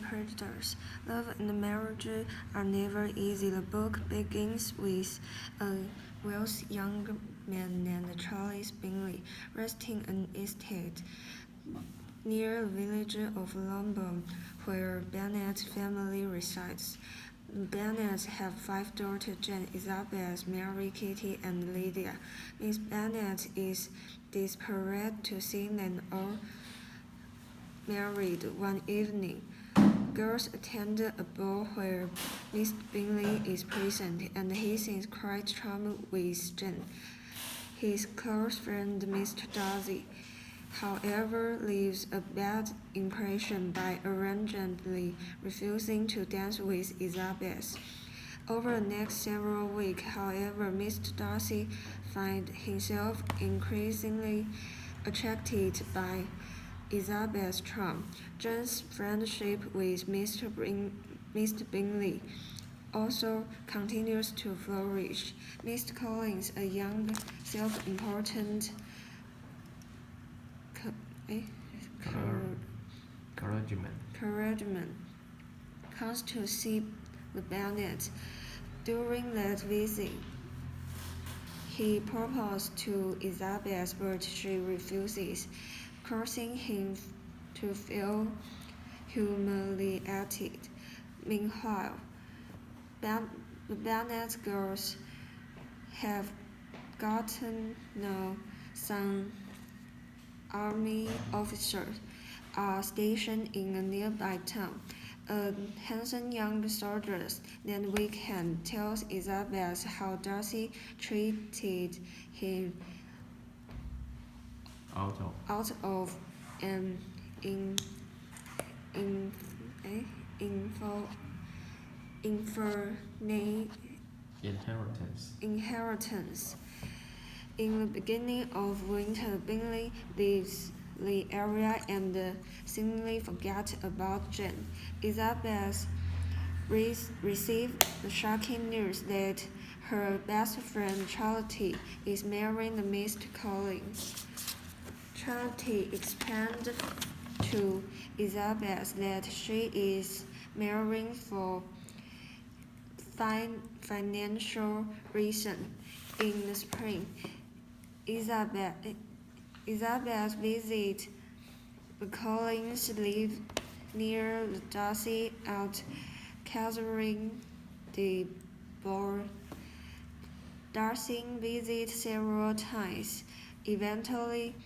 predators. Love and marriage are never easy. The book begins with a wealthy young man named Charles Bingley resting an estate near the village of Longbourn, where Bennet's family resides. The Bennets have 5 daughters: Jane, Elizabeth, Mary, Kitty, and Lydia. Miss Bennet is desperate to see them all married one evening. Girls attend a ball where Miss Bingley is present, and he seems quite charmed with Jane. His close friend Mr. Darcy, however, leaves a bad impression by arrogantly refusing to dance with Elizabeth. Over the next several weeks, however, Mr. Darcy finds himself increasingly attracted by Elizabeth's charm. Jane's friendship with Mr. Bingley also continues to flourish. Mr. Collins, a young, self-important clergyman, comes to see the Bennets. During that visit, he proposed to Elizabeth, but she refuses, causing him to feel humiliated. Meanwhile, the Bennet girls have gotten know some army officers are stationed in a nearby town. A handsome young soldier named Wickham tells Elizabeth how Darcy treated him out of an inheritance. In the beginning of winter, Bingley leaves the area and seemingly forgets about Jane. Elizabeth received the shocking news that her best friend Charlotte is marrying Mr. Collins. Charlotte explained to Elizabeth that she is marrying for financial reasons. In the spring, Elizabeth visits the Collins live near the Darcy out gathering the ball. Darcy visits several times. Eventually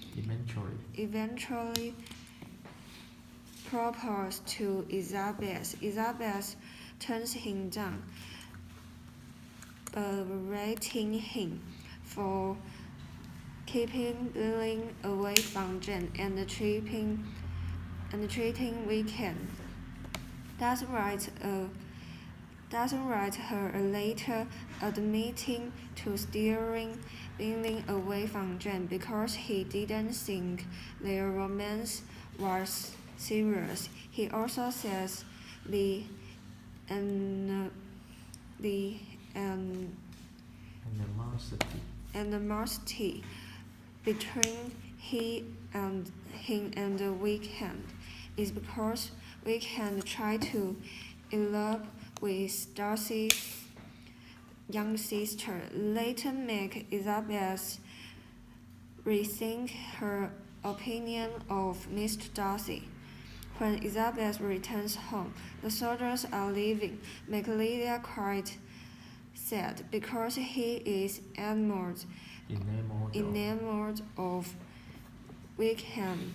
proposed to Elizabeth. Elizabeth turns him down, berating him for keeping Billy away from Jane and treating Wickham. Doesn't write her a letter admitting to steering Billy away from Jane because he didn't think their romance was serious. He also says the animosity between him and Wickham is because Wickham tried to elope with Darcy's young sister, later make Elizabeth rethink her opinion of Mr. Darcy. When Elizabeth returns home, the soldiers are leaving, make Lydia quite sad because he is enamored of Wickham.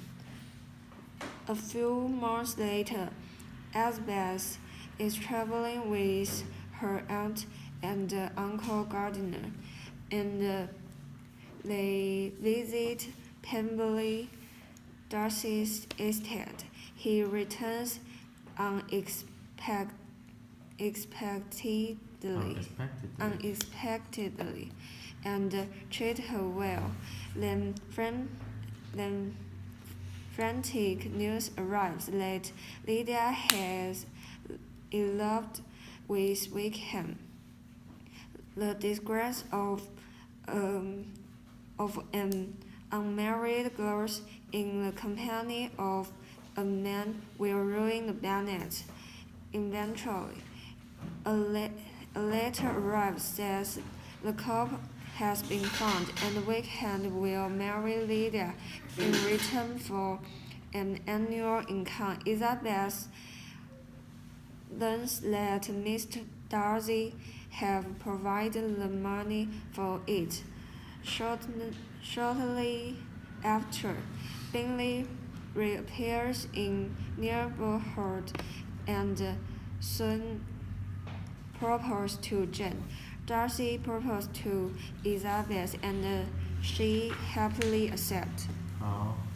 A few months later, Elizabeth is traveling with her aunt and Uncle Gardiner, and they visit Pemberley Darcy's estate. He returns unexpectedly and treats her well. Then frantic news arrives that Lydia has eloped with Wickham. The disgrace of an unmarried girl in the company of a man will ruin the baronet. Eventually, a letter arrives says the corpse has been found, and the weekend will marry Lydia in return for an annual income. Elizabeth learns that Mr. Darcy have provided the money for it. Shortly after, Bingley reappears in neighborhood and soon proposes to Jane. Darcy proposes to Elizabeth and she happily accepts. 好。